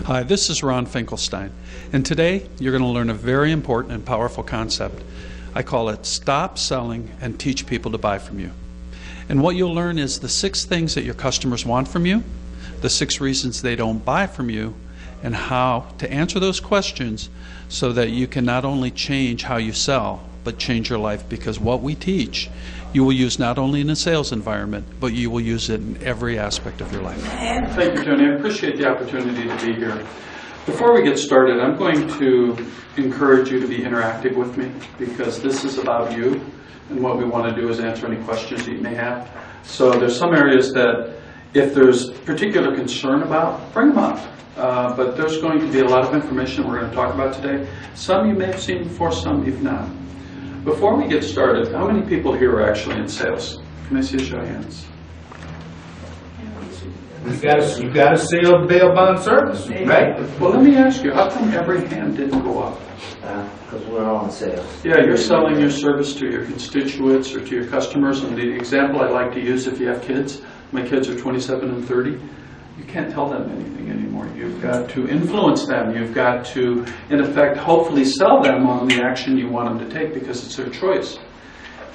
Hi, this is Ron Finkelstein, and today you're going to learn a very important and powerful concept. I call it Stop Selling and Teach People to Buy From You. And what you'll learn is the 6 things that your customers want from you, the 6 reasons they don't buy from you, and how to answer those questions so that you can not only change how you sell, but change your life, because what we teach you will use not only in a sales environment, but you will use it in every aspect of your life. Thank you, Tony. I appreciate the opportunity to be here. Before we get started, I'm going to encourage you to be interactive with me, because this is about you, and what we want to do is answer any questions that you may have. So there's some areas that if there's particular concern about, bring them up. But there's going to be a lot of information we're going to talk about today. Some you may have seen before, some you've not. Before we get started, how many people here are actually in sales? Can I see a show of hands? You got to sell bail bond service, right? Well, let me ask you, how come every hand didn't go up? Because we're all in sales. Yeah, you're selling your service to your constituents or to your customers. And the example I like to use, if you have kids, my kids are 27 and 30, you can't tell them anything anymore. You've got to influence them. You've got to, in effect, hopefully sell them on the action you want them to take, because it's their choice.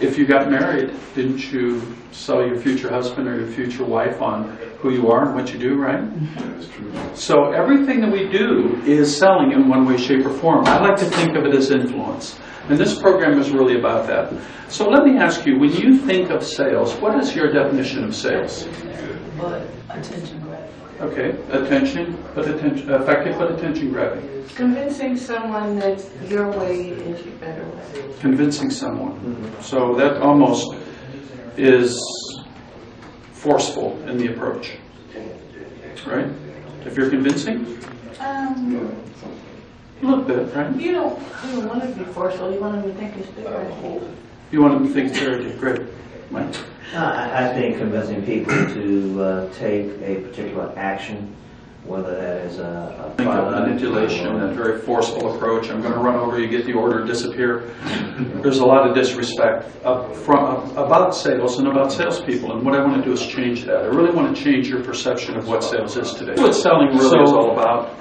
If you got married, didn't you sell your future husband or your future wife on who you are and what you do, right? That's true. So everything that we do is selling in one way, shape, or form. I like to think of it as influence. And this program is really about that. So let me ask you, when you think of sales, what is your definition of sales? Attention grabbing. Okay, effective but attention grabbing. Convincing someone that your way is your better way. Convincing someone. So that almost is forceful in the approach, right? If you're convincing, a little bit, right? You don't want to be forceful. You want them to think it's their You want them to think it's their idea. Great. Mike? I think convincing people to take a particular action, whether that is a Think of manipulation, that very forceful approach. I'm going to run over you, get the order, disappear. There's a lot of disrespect about sales and about salespeople, and what I want to do is change that. I really want to change your perception of what sales is today. What selling really is all about.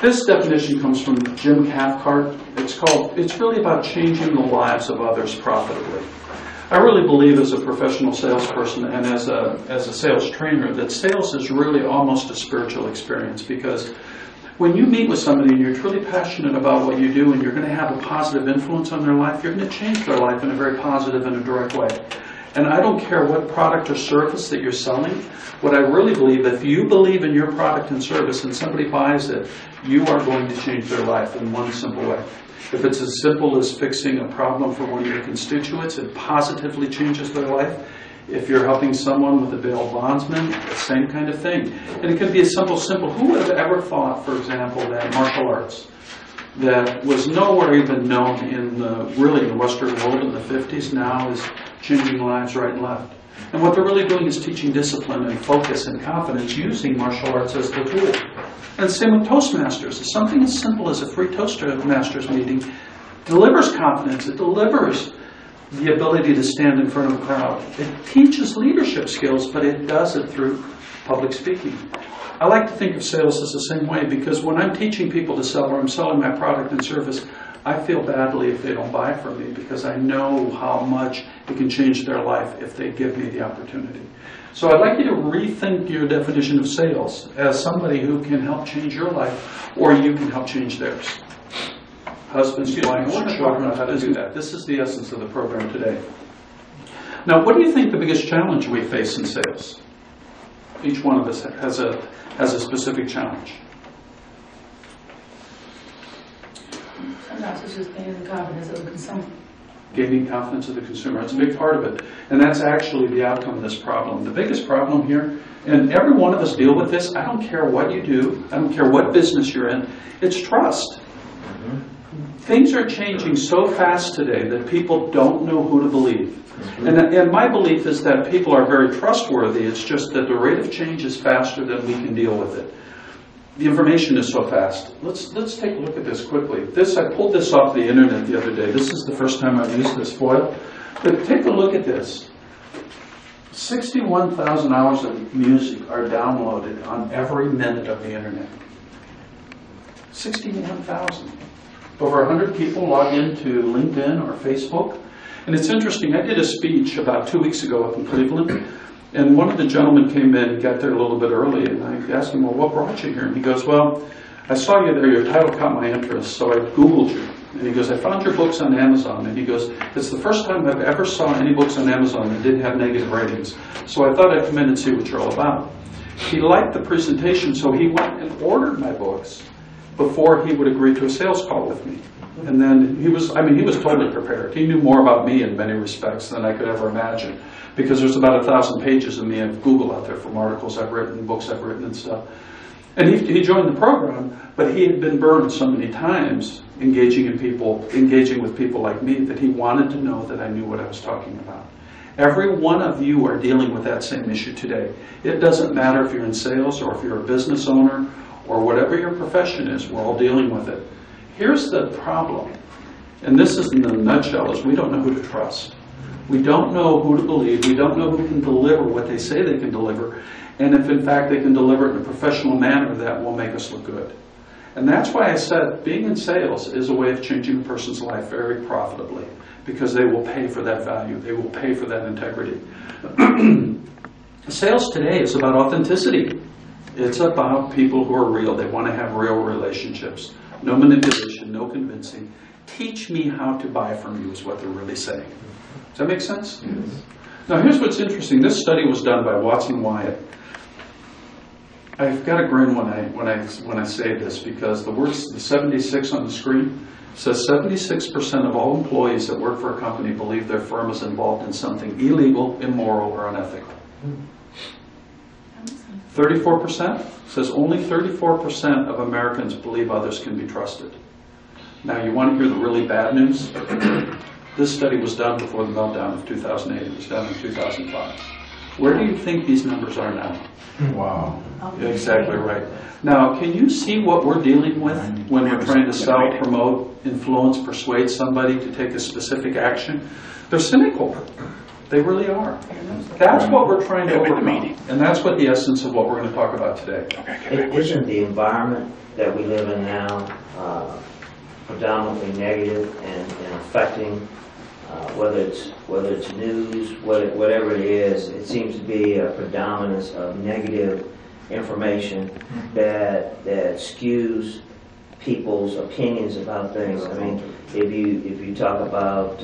This definition comes from Jim Cathcart. It's really about changing the lives of others profitably. I really believe, as a professional salesperson and as a sales trainer, that sales is really almost a spiritual experience, because when you meet with somebody and you're truly passionate about what you do and you're going to have a positive influence on their life, you're going to change their life in a very positive and a direct way. And I don't care what product or service that you're selling. What I really believe, if you believe in your product and service and somebody buys it, you are going to change their life in one simple way. If it's as simple as fixing a problem for one of your constituents, it positively changes their life. If you're helping someone with a bail bondsman, the same kind of thing. And it can be as simple. Who would have ever thought, for example, that martial arts, that was nowhere even known in the Western world in the 50s, now is changing lives right and left. And what they're really doing is teaching discipline and focus and confidence, using martial arts as the tool. And same with Toastmasters. Something as simple as a free Toastmasters meeting delivers confidence. It delivers the ability to stand in front of a crowd. It teaches leadership skills, but it does it through public speaking. I like to think of sales as the same way, because when I'm teaching people to sell, or I'm selling my product and service, I feel badly if they don't buy from me, because I know how much it can change their life if they give me the opportunity. So I'd like you to rethink your definition of sales as somebody who can help change your life, or you can help change theirs. Husbands, wives, children, how to do that. This is the essence of the program today. Now, what do you think the biggest challenge we face in sales? Each one of us has a specific challenge. Sometimes it's just gaining the confidence of the consumer. Gaining confidence of the consumer. It's a big part of it. And that's actually the outcome of this problem. The biggest problem here, and every one of us deal with this, I don't care what you do, I don't care what business you're in, it's trust. Things are changing so fast today that people don't know who to believe. And my belief is that people are very trustworthy. It's just that the rate of change is faster than we can deal with it. The information is so fast. Let's take a look at this quickly. I pulled this off the internet the other day. This is the first time I've used this foil. But take a look at this. 61,000 hours of music are downloaded on every minute of the internet. 61,000. Over 100 people log into LinkedIn or Facebook. And it's interesting, I did a speech about 2 weeks ago up in Cleveland, and one of the gentlemen came in, got there a little bit early, and I asked him, well, what brought you here? And he goes, well, I saw you there, your title caught my interest, so I Googled you. And he goes, I found your books on Amazon. And he goes, it's the first time I've ever saw any books on Amazon that didn't have negative ratings. So I thought I'd come in and see what you're all about. He liked the presentation, so he went and ordered my books before he would agree to a sales call with me. And then he was totally prepared. He knew more about me in many respects than I could ever imagine, because there's about 1,000 pages of me of Google out there from articles I've written, books I've written and stuff. And he joined the program, but he had been burned so many times engaging with people like me that he wanted to know that I knew what I was talking about. Every one of you are dealing with that same issue today. It doesn't matter if you're in sales or if you're a business owner or whatever your profession is, we're all dealing with it. Here's the problem, and this is in a nutshell, is we don't know who to trust. We don't know who to believe. We don't know who can deliver what they say they can deliver, and if in fact they can deliver it in a professional manner, that will make us look good. And that's why I said being in sales is a way of changing a person's life very profitably, because they will pay for that value. They will pay for that integrity. Sales today is about authenticity. It's about people who are real. They want to have real relationships. No manipulation, no convincing. Teach me how to buy from you is what they're really saying. Does that make sense? Yes. Now here's what's interesting. This study was done by Watson Wyatt. I've got to grin when I say this, because the 76 on the screen says 76% of all employees that work for a company believe their firm is involved in something illegal, immoral, or unethical. 34% says only 34% of Americans believe others can be trusted. Now you want to hear the really bad news? This study was done before the meltdown of 2008. It was done in 2005. Where do you think these numbers are now? Wow. Exactly right. Now, can you see what we're dealing with when we're trying to sell, promote, influence, persuade somebody to take a specific action? They're cynical. They really are. That's what we're trying to overcome. And that's what the essence of what we're going to talk about today. Isn't the environment that we live in now predominantly negative and affecting whether it's news, whatever it is? It seems to be a predominance of negative information that skews people's opinions about things. I mean, if you talk about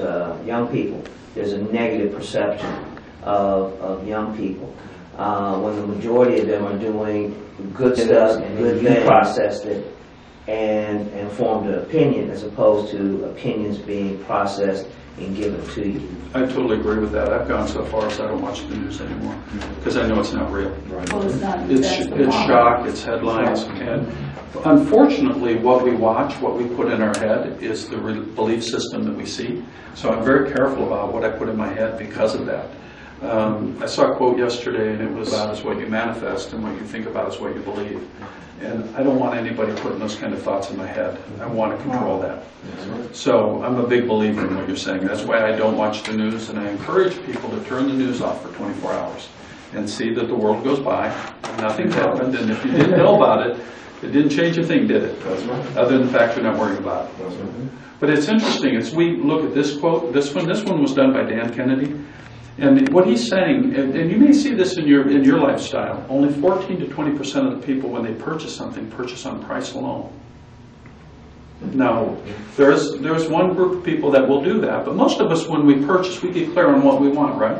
young people, there's a negative perception of young people. When the majority of them are doing good stuff and good things, processed it and formed an opinion, as opposed to opinions being processed and given to you. I totally agree with that. I've gone so far as I don't watch the news anymore, because I know it's not real. Well, it's not. It's shock, it's headlines, and unfortunately what we watch, what we put in our head is the belief system that we see. So I'm very careful about what I put in my head because of that. I saw a quote yesterday, and it was about is what you manifest, and what you think about is what you believe. And I don't want anybody putting those kind of thoughts in my head. I want to control that. So I'm a big believer in what you're saying. That's why I don't watch the news, and I encourage people to turn the news off for 24 hours and see that the world goes by, nothing happened, and if you didn't know about it, it didn't change a thing, did it? Other than the fact you're not worrying about it. But it's interesting, as we look at this quote, this one was done by Dan Kennedy. And what he's saying, and you may see this in your lifestyle, only 14 to 20% of the people, when they purchase something, purchase on price alone. Now, there's one group of people that will do that, but most of us, when we purchase, we get clear on what we want, right?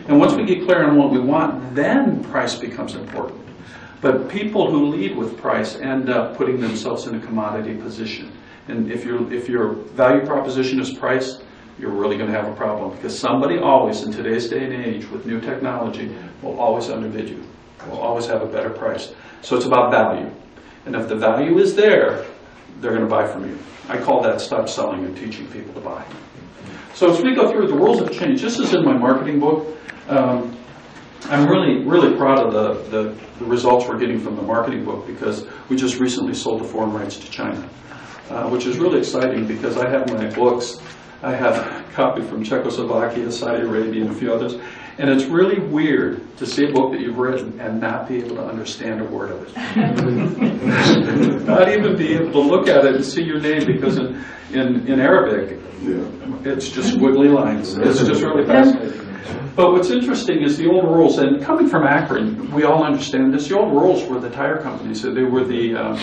And once we get clear on what we want, then price becomes important. But people who lead with price end up putting themselves in a commodity position. And if your value proposition is price, you're really going to have a problem, because somebody always, in today's day and age, with new technology, will always underbid you, will always have a better price. So it's about value. And if the value is there, they're going to buy from you. I call that stop selling and teaching people to buy. So as we go through, the rules have changed. This is in my marketing book. I'm really proud of the results we're getting from the marketing book, because we just recently sold the foreign rights to China, which is really exciting, because I have my books. I have a copy from Czechoslovakia, Saudi Arabia, and a few others. And it's really weird to see a book that you've written and not be able to understand a word of it. Not even be able to look at it and see your name, because in Arabic, it's just wiggly lines. It's just really fascinating. But what's interesting is the old rules, and coming from Akron, we all understand this. The old rules were the tire companies. So they were the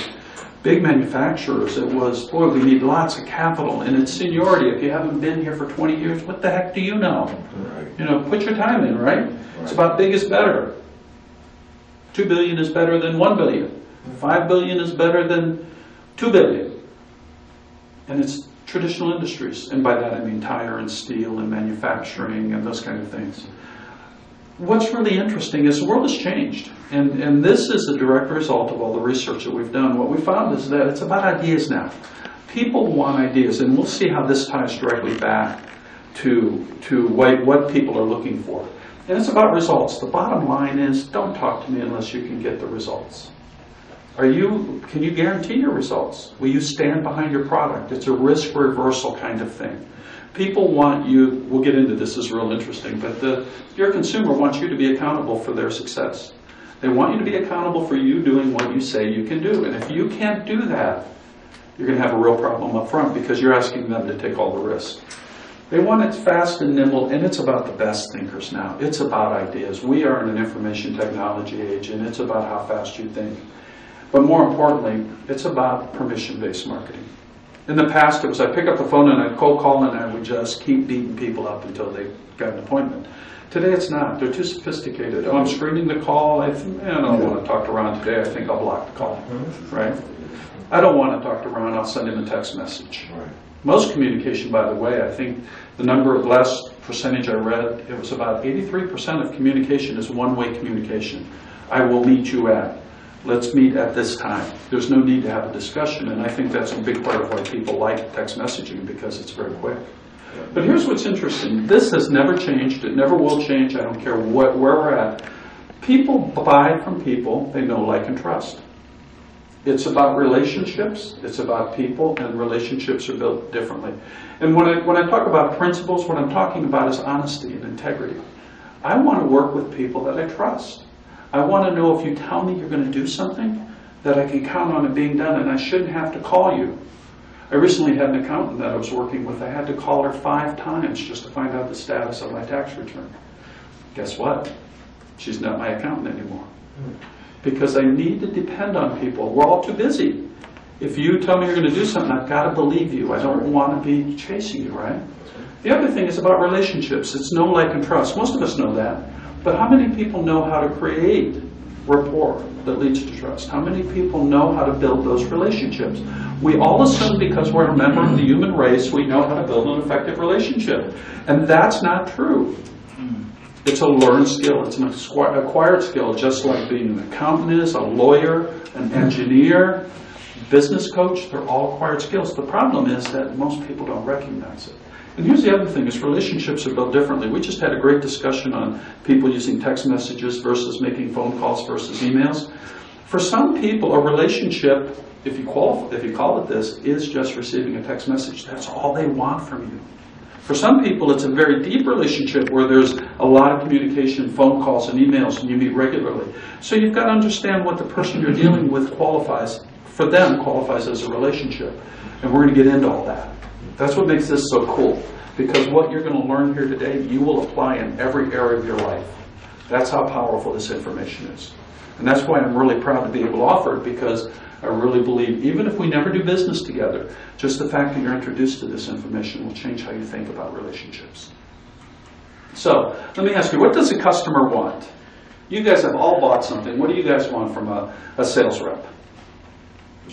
big manufacturers. It was, boy, we need lots of capital, and it's seniority. If you haven't been here for 20 years, what the heck do you know? You know, put your time in, right? It's about big is better. 2 billion is better than 1 billion. 5 billion is better than 2 billion. And it's traditional industries, and by that I mean tire and steel and manufacturing and those kind of things. What's really interesting is the world has changed, and this is a direct result of all the research that we've done. What we found is that it's about ideas now. People want ideas, and we'll see how this ties directly back to what people are looking for. And it's about results. The bottom line is, don't talk to me unless you can get the results. Can you guarantee your results? Will you stand behind your product? It's a risk reversal kind of thing. People want you, we'll get into this, is real interesting, but your consumer wants you to be accountable for their success. They want you to be accountable for you doing what you say you can do. And if you can't do that, you're going to have a real problem up front, because you're asking them to take all the risk. They want it fast and nimble, and it's about the best thinkers now. It's about ideas. We are in an information technology age, and it's about how fast you think. But more importantly, it's about permission-based marketing. In the past, it was I'd pick up the phone and I'd cold call, and I would just keep beating people up until they got an appointment. Today it's not. They're too sophisticated. Oh, I'm screening the call. I don't want to talk to Ron today. I think I'll block the call. Right? I don't want to talk to Ron. I'll send him a text message. Right. Most communication, by the way, I think the last percentage I read, it was about 83% of communication is one-way communication. I will meet you at. Let's meet at this time. There's no need to have a discussion, and I think that's a big part of why people like text messaging, because it's very quick. But here's what's interesting. This has never changed. It never will change. I don't care where we're at. People buy from people they know, like, and trust. It's about relationships. It's about people, and relationships are built differently. And when I talk about principles, what I'm talking about is honesty and integrity. I want to work with people that I trust. I want to know if you tell me you're going to do something, that I can count on it being done, and I shouldn't have to call you. I recently had an accountant that I was working with. I had to call her 5 times just to find out the status of my tax return. Guess what? She's not my accountant anymore. Because I need to depend on people. We're all too busy. If you tell me you're going to do something, I've got to believe you. I don't want to be chasing you, right? The other thing is about relationships. It's know, like, and trust. Most of us know that. But how many people know how to create rapport that leads to trust? How many people know how to build those relationships? We all assume because we're a member of the human race, we know how to build an effective relationship. And that's not true. It's a learned skill. It's an acquired skill, just like being an accountant is, a lawyer, an engineer, business coach. They're all acquired skills. The problem is that most people don't recognize it. And here's the other thing, is relationships are built differently. We just had a great discussion on people using text messages versus making phone calls versus emails. For some people, a relationship, if you call it this, is just receiving a text message. That's all they want from you. For some people, it's a very deep relationship where there's a lot of communication, phone calls and emails, and you meet regularly. So you've got to understand what the person you're dealing with qualifies as a relationship. And we're going to get into all that. That's what makes this so cool, because what you're going to learn here today, you will apply in every area of your life. That's how powerful this information is. And that's why I'm really proud to be able to offer it, because I really believe, even if we never do business together, just the fact that you're introduced to this information will change how you think about relationships. So, let me ask you, what does a customer want? You guys have all bought something. What do you guys want from a sales rep?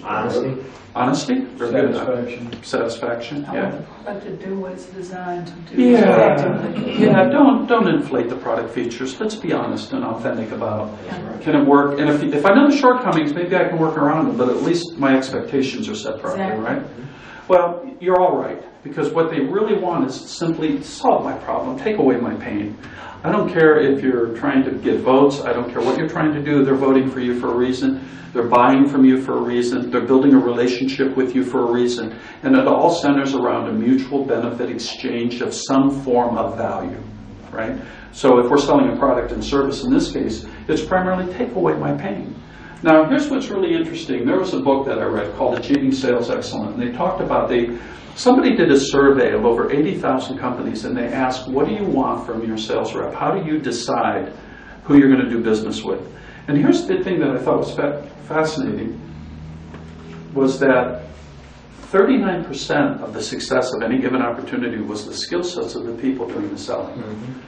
Honesty. Honesty? Satisfaction. Satisfaction, I yeah. want the product to do what it's designed to do. Yeah, effectively. yeah. Don't inflate the product features. Let's be honest and authentic about can it work. And if I know the shortcomings, maybe I can work around them. But at least my expectations are set properly, Exactly. right? Well, you're all right, because what they really want is simply solve my problem, take away my pain. I don't care if you're trying to get votes. I don't care what you're trying to do. They're voting for you for a reason. They're buying from you for a reason. They're building a relationship with you for a reason. And it all centers around a mutual benefit exchange of some form of value, right? So if we're selling a product and service in this case, it's primarily take away my pain. Now, here's what's really interesting. There was a book that I read called Achieving Sales Excellence, and they talked about, somebody did a survey of over 80,000 companies, and they asked, what do you want from your sales rep? How do you decide who you're going to do business with? And here's the thing that I thought was fascinating, was that 39% of the success of any given opportunity was the skill sets of the people doing the selling.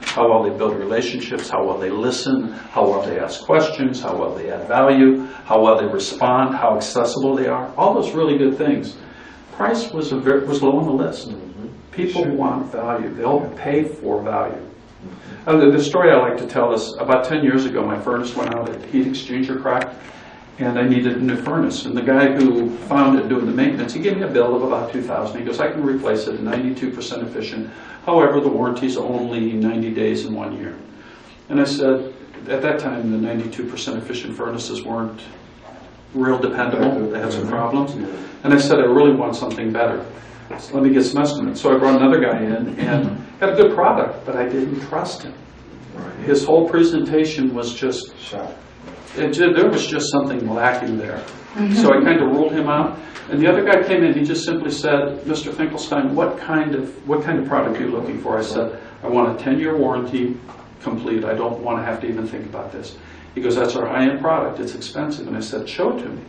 How well they build relationships, how well they listen, how well they ask questions, how well they add value, how well they respond, how accessible they are, all those really good things. Price was low on the list. People want value. They'll pay for value. The story I like to tell is, about 10 years ago, my furnace went out, a heat exchanger cracked, and I needed a new furnace. And the guy who found it doing the maintenance, he gave me a bill of about $2,000. He goes, I can replace it at 92% efficient. However, the warranty's only 90 days and 1 year. And I said, at that time, the 92% efficient furnaces weren't real dependable. They had some problems. And I said, I really want something better. So let me get some estimates. So I brought another guy in and got a good product, but I didn't trust him. His whole presentation was just, there was just something lacking there. So I kind of ruled him out. And the other guy came in, he just simply said, Mr. Finkelstein, what kind of product are you looking for? I said, I want a 10-year warranty complete. I don't want to have to even think about this. He goes, that's our high-end product. It's expensive. And I said, show it to me.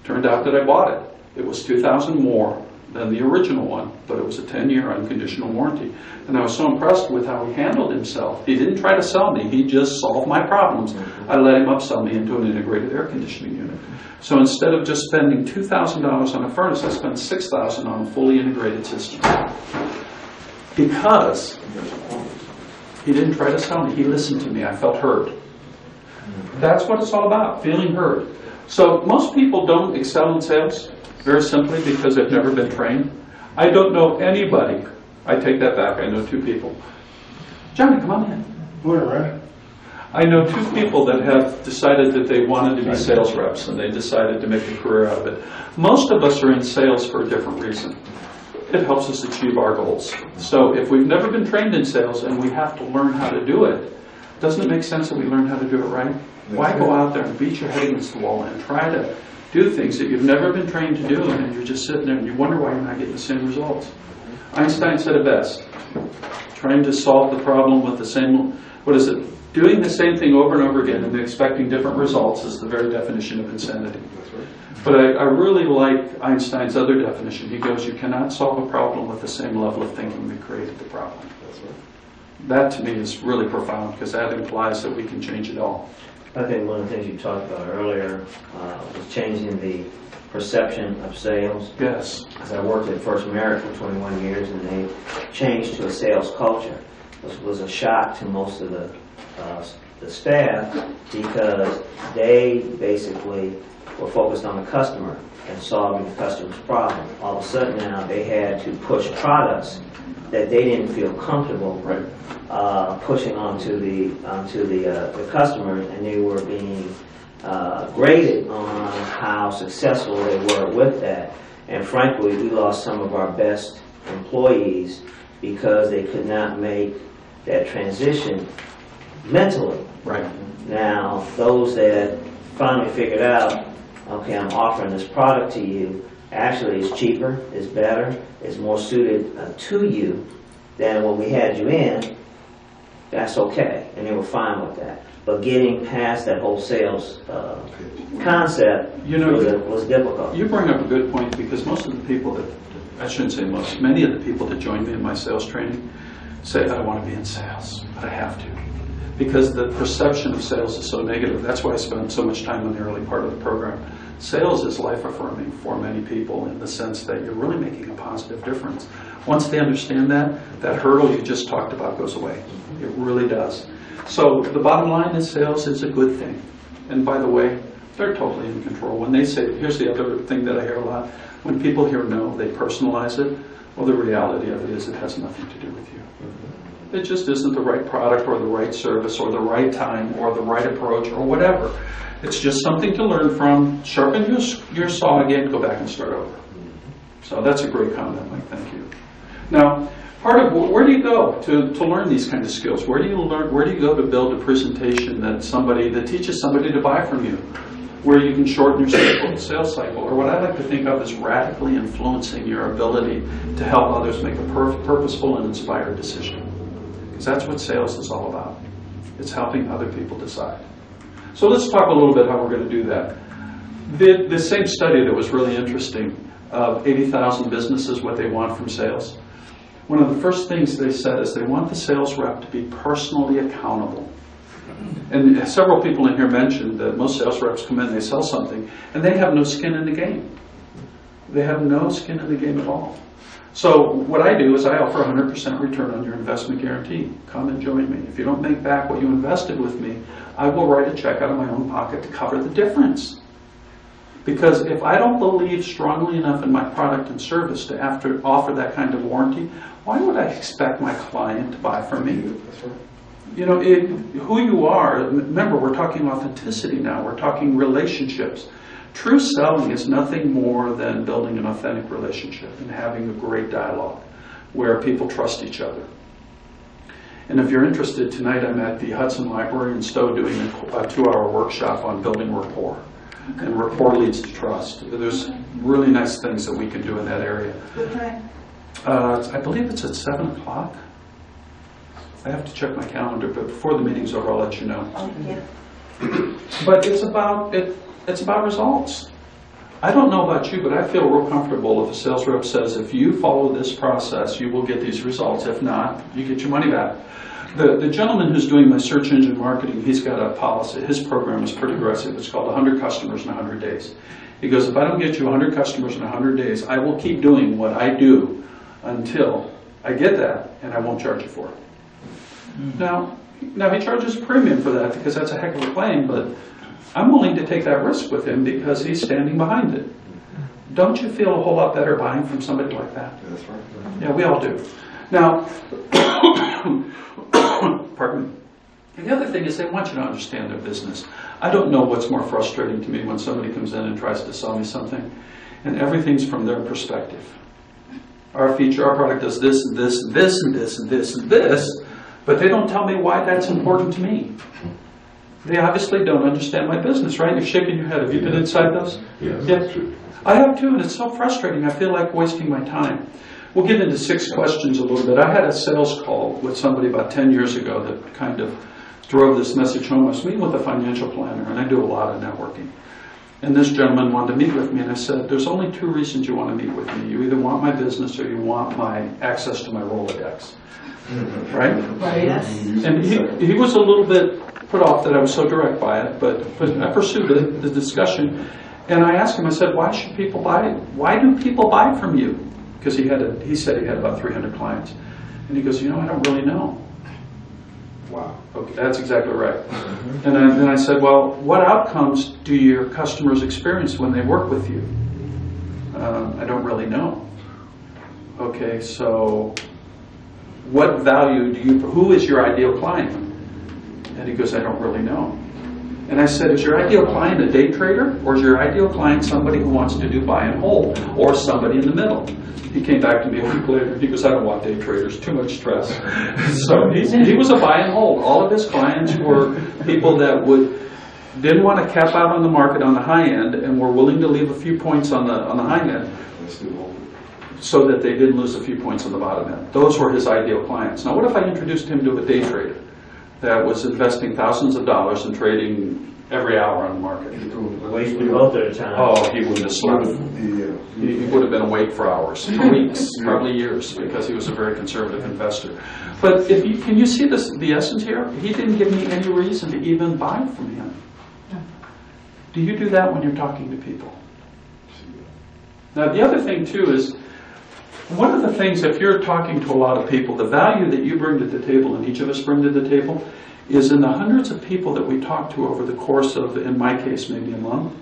Turned out that I bought it. It was $2,000 more than the original one, but it was a 10-year unconditional warranty. And I was so impressed with how he handled himself. He didn't try to sell me. He just solved my problems. I let him upsell me into an integrated air conditioning unit. So instead of just spending $2,000 on a furnace, I spent $6,000 on a fully integrated system. Because he didn't try to sell me. He listened to me. I felt heard. That's what it's all about, feeling heard. So most people don't excel in sales, very simply because they've never been trained. I don't know anybody. I take that back. I know two people. Johnny, come on in. We're right. I know two people that have decided that they wanted to be sales reps, and they decided to make a career out of it. Most of us are in sales for a different reason. It helps us achieve our goals. So if we've never been trained in sales and we have to learn how to do it, doesn't it make sense that we learn how to do it right? Why go out there and beat your head against the wall and try to do things that you've never been trained to do, and you're just sitting there and you wonder why you're not getting the same results? Einstein said it best. Trying to solve the problem with the same, doing the same thing over and over again and expecting different results is the very definition of insanity. But I really like Einstein's other definition. He goes, you cannot solve a problem with the same level of thinking that created the problem. That to me is really profound, because that implies that we can change it all. I think one of the things you talked about earlier was changing the perception of sales. Yes. As I worked at First Merit for 21 years, and they changed to a sales culture. This was a shock to most of the staff, because they basically were focused on the customer and solving the customer's problem. All of a sudden now they had to push products that they didn't feel comfortable pushing onto the customers, and they were being graded on how successful they were with that. And frankly, we lost some of our best employees because they could not make that transition mentally. Right. Now, those that finally figured out, okay, I'm offering this product to you, actually it's cheaper, it's better, it's more suited to you than when we had you in, that's okay, and they were fine with that. But getting past that whole sales concept was difficult. You bring up a good point, because most of the people that, I shouldn't say most, many of the people that join me in my sales training say, I don't want to be in sales, but I have to. Because the perception of sales is so negative. That's why I spent so much time in the early part of the program. Sales is life-affirming for many people, in the sense that you're really making a positive difference. Once they understand that, that hurdle you just talked about goes away. It really does. So the bottom line is, sales is a good thing. And by the way, they're totally in control. When they say, here's the other thing that I hear a lot, when people hear no, they personalize it. Well, the reality of it is it has nothing to do with you. It just isn't the right product or the right service or the right time or the right approach or whatever. It's just something to learn from, sharpen your saw again, go back and start over. So that's a great comment, Mike, thank you. Now, part of where do you go to learn these kind of skills? Where do you learn? Where do you go to build a presentation that teaches somebody to buy from you? Where you can shorten your sales cycle, or what I like to think of as radically influencing your ability to help others make a purposeful and inspired decision. Because that's what sales is all about. It's helping other people decide. So let's talk a little bit how we're going to do that. The same study that was really interesting of 80,000 businesses, what they want from sales. One of the first things they said is they want the sales rep to be personally accountable. And several people in here mentioned that most sales reps come in, they sell something, and they have no skin in the game. They have no skin in the game at all. So what I do is I offer 100% return on your investment guarantee. Come and join me. If you don't make back what you invested with me, I will write a check out of my own pocket to cover the difference. Because if I don't believe strongly enough in my product and service to offer that kind of warranty, why would I expect my client to buy from me? You know, who you are, remember, we're talking authenticity now. We're talking relationships. True selling is nothing more than building an authentic relationship and having a great dialogue where people trust each other. And if you're interested, tonight I'm at the Hudson Library in Stowe doing a 2-hour workshop on building rapport. And rapport leads to trust. There's really nice things that we can do in that area. Good time. I believe it's at 7 o'clock. I have to check my calendar, but before the meeting's over, I'll let you know. Oh, yeah. But it's about results. I don't know about you, but I feel real comfortable if a sales rep says, if you follow this process, you will get these results. If not, you get your money back. The gentleman who's doing my search engine marketing, he's got a policy. His program is pretty aggressive. It's called 100 customers in 100 days. He goes, if I don't get you 100 customers in 100 days, I will keep doing what I do until I get that, and I won't charge you for it. Now he charges a premium for that because that's a heck of a claim, but I'm willing to take that risk with him because he's standing behind it. Don't you feel a whole lot better buying from somebody like that? That's right. Yeah, we all do. Now, pardon me. And the other thing is they want you to understand their business. I don't know what's more frustrating to me when somebody comes in and tries to sell me something, and everything's from their perspective. Our product does this, and this, and this, and this, and this, and this, but they don't tell me why that's important to me. They obviously don't understand my business, right? You're shaking your head. Have you been inside those? Yes, Yeah. that's true. I have too, and it's so frustrating. I feel like wasting my time. We'll get into 6 questions a little bit. I had a sales call with somebody about 10 years ago that kind of drove this message home. I was meeting with a financial planner, and I do a lot of networking. And this gentleman wanted to meet with me, and I said, there's only 2 reasons you want to meet with me. You either want my business or you want my access to my Rolodex. Right? Right. Yes. And he was a little bit put off that I was so direct by it, but I pursued the discussion. And I asked him, I said, why should people buy? Why do people buy from you? Because he said he had about 300 clients. And he goes, you know, I don't really know. Wow. Okay, that's exactly right. And then I said, well, what outcomes do your customers experience when they work with you? I don't really know. Okay, so what value who is your ideal client? And he goes, I don't really know. And I said, is your ideal client a day trader, or is your ideal client somebody who wants to do buy and hold, or somebody in the middle? He came back to me a week later. He goes, I don't want day traders, too much stress. So he was a buy and hold. All of his clients were people that didn't want to cap out on the market on the high end and were willing to leave a few points on the high end so that they didn't lose a few points on the bottom end. Those were his ideal clients. Now, what if I introduced him to a day trader that was investing thousands of dollars and trading every hour on the market? Wasting both their time. Oh, he wouldn't have slept. He would have been awake for hours, for weeks, probably years, because he was a very conservative investor. But can you see the essence here? He didn't give me any reason to even buy from him. Do you do that when you're talking to people? Now, the other thing, too, is one of the things, if you're talking to a lot of people, the value that you bring to the table, and each of us bring to the table, is in the hundreds of people that we talk to over the course of, in my case, maybe a month,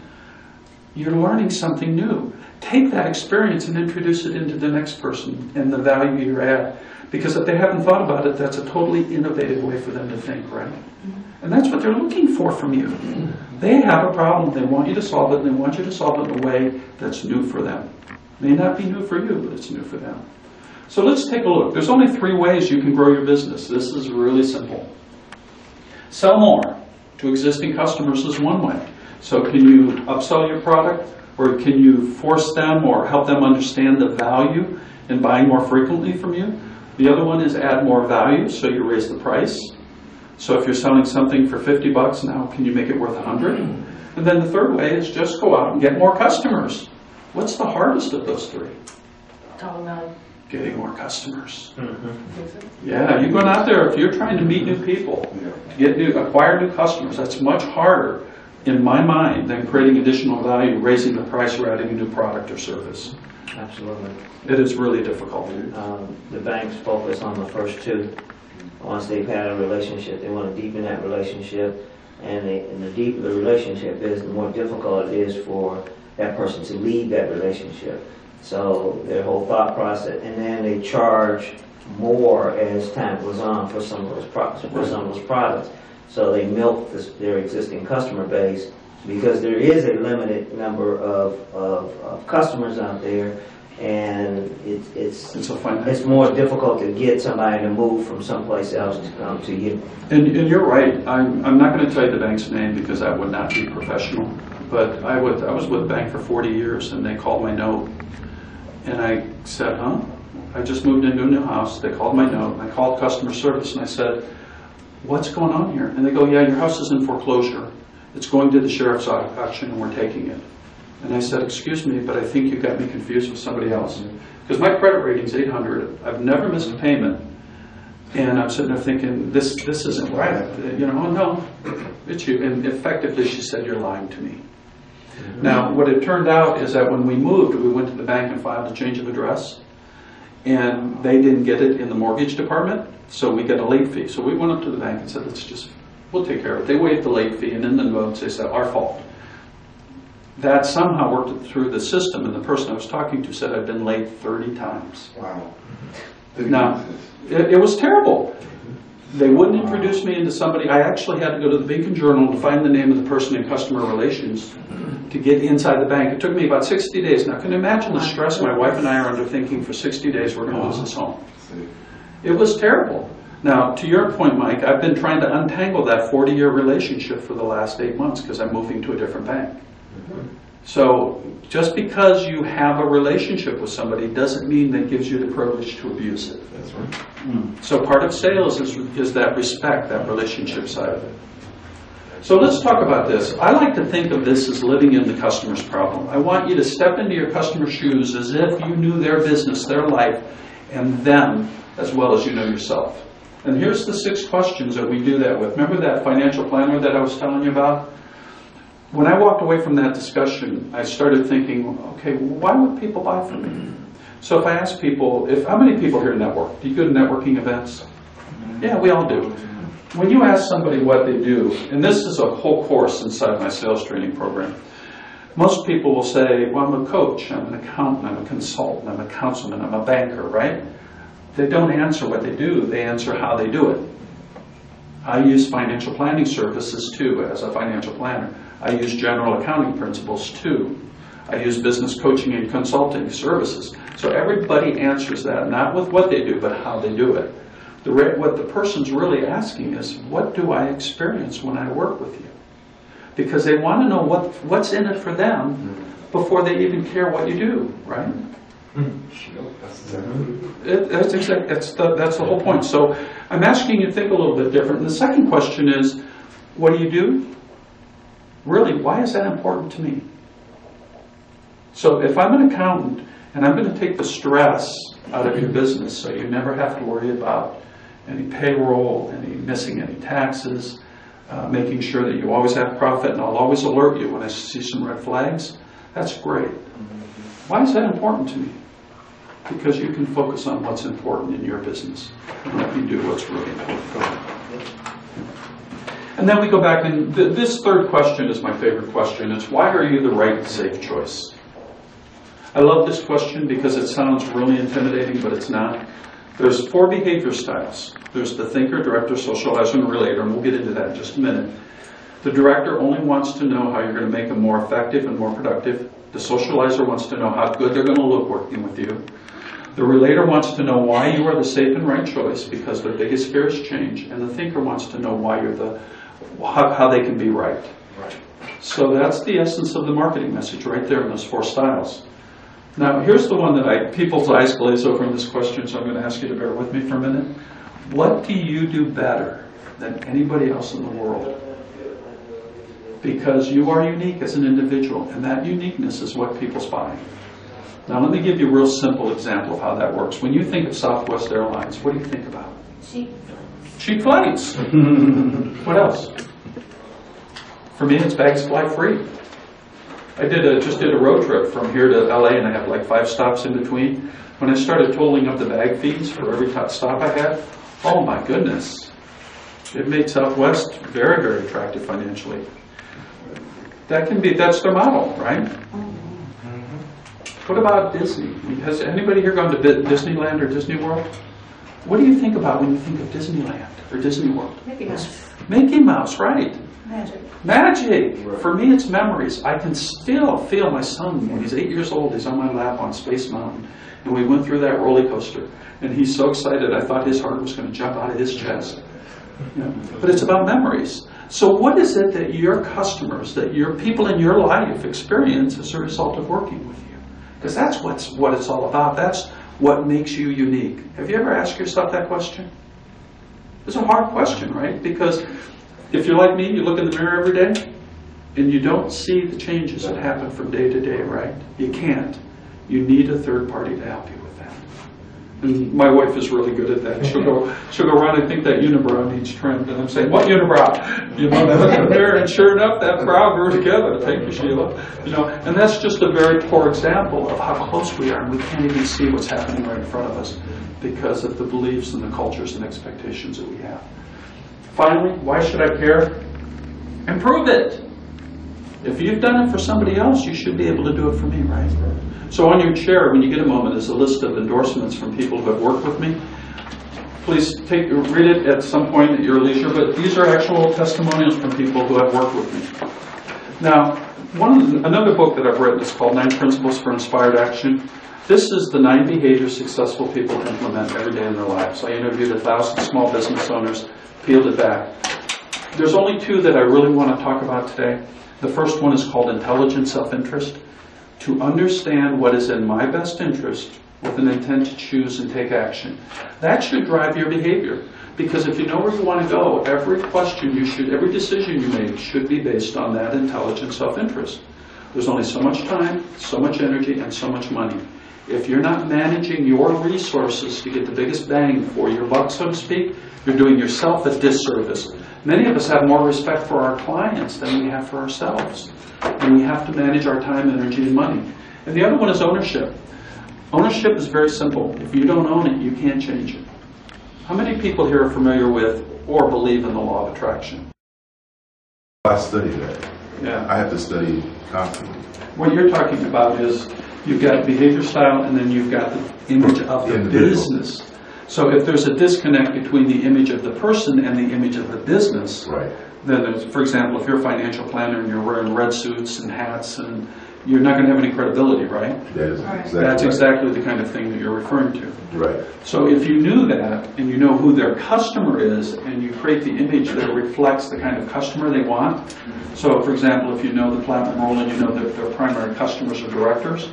you're learning something new. Take that experience and introduce it into the next person and the value you're at. Because if they haven't thought about it, that's a totally innovative way for them to think, right? And that's what they're looking for from you. They have a problem, they want you to solve it, and they want you to solve it in a way that's new for them. May not be new for you, but it's new for them. So let's take a look. There's only 3 ways you can grow your business. This is really simple. Sell more to existing customers is one way. So can you upsell your product, or can you force them or help them understand the value in buying more frequently from you? The other one is add more value, so you raise the price. So if you're selling something for 50 bucks now, can you make it worth 100? And then the third way is just go out and get more customers. What's the hardest of those 3? Talking about Getting more customers. Yeah, you're going out there, if you're trying to meet new people, acquire new customers, that's much harder in my mind than creating additional value, raising the price, or adding a new product or service. Absolutely. It is really difficult. The banks focus on the first 2. Once they've had a relationship, they want to deepen that relationship, and the deeper the relationship is, the more difficult it is for that person to leave that relationship. So their whole thought process, and then they charge more as time goes on for some of those products. So they milk their existing customer base, because there is a limited number of customers out there, and it's more difficult to get somebody to move from someplace else to come to you. And you're right. I'm not going to tell you the bank's name because that would not be professional. But I was with the bank for 40 years, and they called my note. And I said, huh? I just moved into a new house. They called my note. I called customer service, and I said, what's going on here? And they go, yeah, your house is in foreclosure. It's going to the sheriff's auction, and we're taking it. And I said, excuse me, but I think you got me confused with somebody else. Because my credit rating's 800. I've never missed a payment. And I'm sitting there thinking, this isn't right. You know, oh, no, it's you. And effectively, she said, you're lying to me. Now, what it turned out is that when we moved, we went to the bank and filed a change of address. And they didn't get it in the mortgage department, so we got a late fee. So we went up to the bank and said, we'll take care of it. They waived the late fee, and in the notes they said, our fault. That somehow worked through the system, and the person I was talking to said I'd been late 30 times. Wow. Now, it was terrible. They wouldn't introduce me into somebody. I actually had to go to the Beacon Journal to find the name of the person in customer relations to get inside the bank. It took me about 60 days. Now, can you imagine the stress my wife and I are under thinking for 60 days we're going to lose this home? It was terrible. Now, to your point, Mike, I've been trying to untangle that 40-year relationship for the last 8 months because I'm moving to a different bank. So just because you have a relationship with somebody doesn't mean that gives you the privilege to abuse it. That's right. So part of sales is that respect, that relationship side of it. So let's talk about this. I like to think of this as living in the customer's problem. I want you to step into your customer's shoes as if you knew their business, their life, and them as well as you know yourself. And here's the 6 questions that we do that with. Remember that financial planner that I was telling you about? When I walked away from that discussion, I started thinking, okay, why would people buy from me? So if I ask people, how many people here network? Do you go to networking events? Yeah, we all do. When you ask somebody what they do, and this is a whole course inside my sales training program, most people will say, well, I'm a coach, I'm an accountant, I'm a consultant, I'm a councilman, I'm a banker, right? They don't answer what they do, they answer how they do it. I use financial planning services too as a financial planner. I use general accounting principles too. I use business coaching and consulting services. So everybody answers that, not with what they do, but how they do it. What the person's really asking is, what do I experience when I work with you? Because they want to know what's in it for them before they even care what you do, right? That's the whole point. So I'm asking you to think a little bit different. And the second question is, what do you do? Really, why is that important to me? So if I'm an accountant and I'm going to take the stress out of your business so you never have to worry about any payroll, missing any taxes, making sure that you always have profit, and I'll always alert you when I see some red flags, that's great. Why is that important to me? Because you can focus on what's important in your business and let me do what's really important. And then we go back, and this third question is my favorite question. It's, why are you the right and safe choice? I love this question because it sounds really intimidating, but it's not. There's 4 behavior styles. There's the thinker, director, socializer, and relator, and we'll get into that in just a minute. The director only wants to know how you're going to make them more effective and more productive. The socializer wants to know how good they're going to look working with you. The relator wants to know why you are the safe and right choice because their biggest fear is change, and the thinker wants to know why you're how they can be right. So that's the essence of the marketing message right there in those 4 styles. Now, here's the one that people's eyes glaze over in this question, so I'm going to ask you to bear with me for a minute. What do you do better than anybody else in the world? Because you are unique as an individual, and that uniqueness is what people's buying. Now, let me give you a real simple example of how that works. When you think of Southwest Airlines, what do you think about? Cheap flights. What else? For me, it's bags fly free. I just did a road trip from here to LA, and I had like 5 stops in between. When I started totaling up the bag fees for every stop I had, oh my goodness, it made Southwest very, very attractive financially. That's their model, right? What about Disney? Has anybody here gone to Disneyland or Disney World? What do you think about when you think of Disneyland or Disney World? Mickey Mouse. Mickey Mouse, right? Magic. Magic! For me, it's memories. I can still feel my son, when he's 8 years old, he's on my lap on Space Mountain, and we went through that roller coaster, and he's so excited, I thought his heart was going to jump out of his chest. But it's about memories. So what is it that your customers, that your people in your life experience as a result of working with you? Because that's what it's all about. That's what makes you unique. Have you ever asked yourself that question? It's a hard question, right? Because if you're like me, you look in the mirror every day and you don't see the changes that happen from day to day, right? You can't. You need a third party to help you with that. And my wife is really good at that. She'll go around and think that unibrow needs trimmed, and I'm saying, what unibrow? You know, I look in the mirror, and sure enough, that brow grew together. Thank you, Sheila. You know, and that's just a very poor example of how close we are, and we can't even see what's happening right in front of us because of the beliefs and the cultures and expectations that we have. Finally, why should I care? Improve it. If you've done it for somebody else, you should be able to do it for me, right? So on your chair, when you get a moment, is a list of endorsements from people who have worked with me. Please read it at some point at your leisure, but these are actual testimonials from people who have worked with me. Now, another book that I've written is called 9 Principles for Inspired Action. This is the 9 behaviors successful people implement every day in their lives. I interviewed 1,000 small business owners, peeled it back. There's only 2 that I really want to talk about today. The first one is called intelligent self-interest. To understand what is in my best interest with an intent to choose and take action. That should drive your behavior. Because if you know where you want to go, every decision you make should be based on that intelligent self-interest. There's only so much time, so much energy, and so much money. If you're not managing your resources to get the biggest bang for your buck, so to speak, you're doing yourself a disservice. Many of us have more respect for our clients than we have for ourselves. And we have to manage our time, energy, and money. And the other one is ownership. Ownership is very simple. If you don't own it, you can't change it. How many people here are familiar with or believe in the law of attraction? I study that. Yeah. I have to study constantly. What you're talking about is you've got behavior style and then you've got the image of the business. So if there's a disconnect between the image of the person and the image of the business, right. Then there's, for example, if you're a financial planner and you're wearing red suits and hats, and you're not going to have any credibility, right? That is exactly That's right. exactly the kind of thing that you're referring to. Right. So if you knew that, and you know who their customer is, and you create the image that reflects the kind of customer they want. So, for example, if you know the Platinum Role and you know that their primary customers are directors,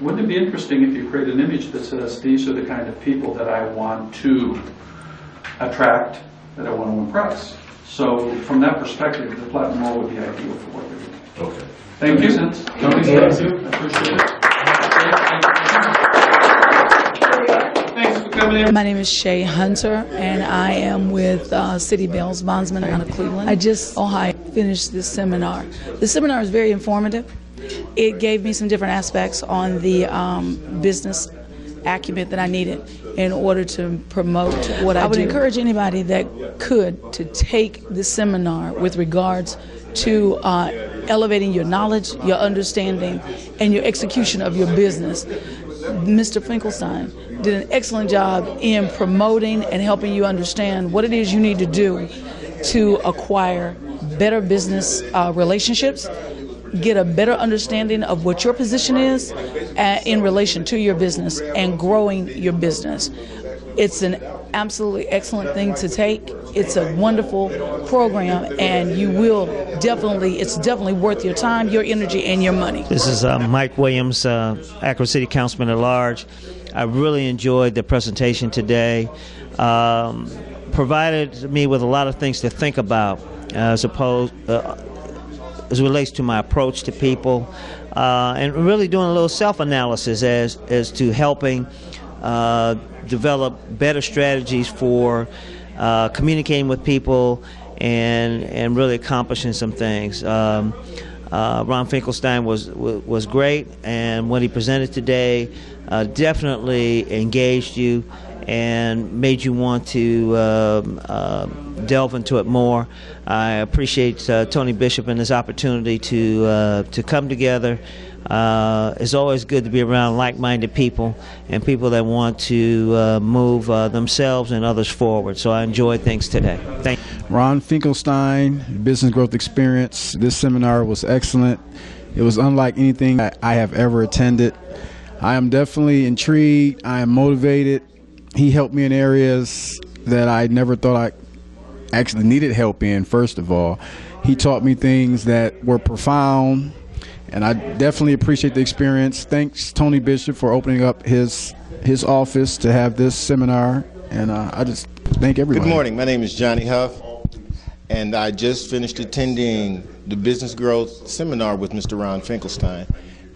wouldn't it be interesting if you create an image that says, these are the kind of people that I want to attract, that I want to impress? So, from that perspective, the Platinum Role would be ideal for what you're doing. Okay. Thank you. Tony, thank you. I appreciate it. Thanks for coming in. My name is Shay Hunter, and I am with City Bells Bondsman out of Cleveland. I just finished this seminar. The seminar is very informative. It gave me some different aspects on the business acumen that I needed in order to promote what I do. I would encourage anybody that could to take the seminar with regards to elevating your knowledge, your understanding, and your execution of your business. Mr. Finkelstein did an excellent job in promoting and helping you understand what it is you need to do to acquire better business relationships, get a better understanding of what your position is in relation to your business and growing your business. It's an absolutely excellent thing to take. It's a wonderful program, and you will definitely, it's definitely worth your time, your energy, and your money. This is Mike Williams, Akron City Councilman at Large. I really enjoyed the presentation today. Provided me with a lot of things to think about as it relates to my approach to people, and really doing a little self-analysis as to helping develop better strategies for communicating with people and really accomplishing some things. Ron Finkelstein was great, and what he presented today definitely engaged you and made you want to delve into it more. I appreciate Tony Bishop and his opportunity to come together. It's always good to be around like-minded people and people that want to move themselves and others forward. So I enjoyed things today. Thank you. Ron Finkelstein, Business Growth Experience. This seminar was excellent. It was unlike anything I have ever attended. I am definitely intrigued. I am motivated. He helped me in areas that I never thought I actually needed help in, first of all. He taught me things that were profound, and I definitely appreciate the experience. Thanks, Tony Bishop, for opening up his office to have this seminar, and I just thank everyone. Good morning. My name is Johnny Huff, and I just finished attending the Business Growth Seminar with Mr. Ron Finkelstein.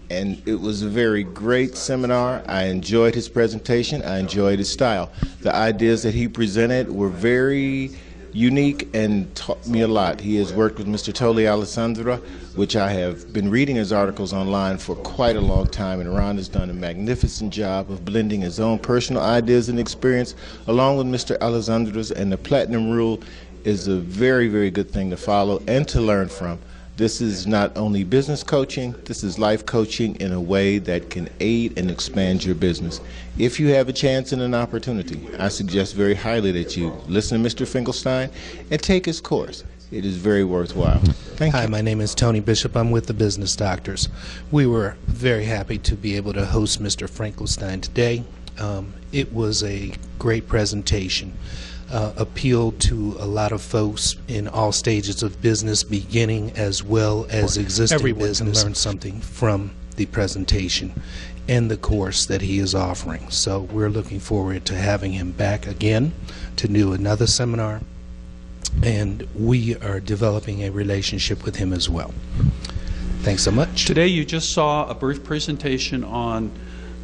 And it was a very great seminar. I enjoyed his presentation. I enjoyed his style. The ideas that he presented were very unique and taught me a lot. He has worked with Mr. Tolly Alessandra, which I have been reading his articles online for quite a long time, and Ron has done a magnificent job of blending his own personal ideas and experience along with Mr. Alessandra's, and the Platinum Rule is a very, very good thing to follow and to learn from. This is not only business coaching, this is life coaching in a way that can aid and expand your business. If you have a chance and an opportunity, I suggest very highly that you listen to Mr. Finkelstein and take his course. It is very worthwhile. Thank you. Hi, my name is Tony Bishop. I'm with the Business Doctors. We were very happy to be able to host Mr. Finkelstein today. It was a great presentation. Appealed to a lot of folks in all stages of business, beginning as well as existing business. Learn something from the presentation and the course that he is offering. So we're looking forward to having him back again to do another seminar, and we are developing a relationship with him as well. Thanks so much. Today you just saw a brief presentation on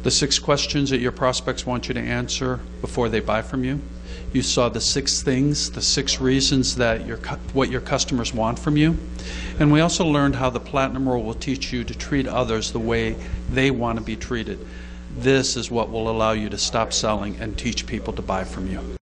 the 6 questions that your prospects want you to answer before they buy from you. You saw the 6 things, the 6 reasons that what your customers want from you. And we also learned how the Platinum Rule will teach you to treat others the way they want to be treated. This is what will allow you to stop selling and teach people to buy from you.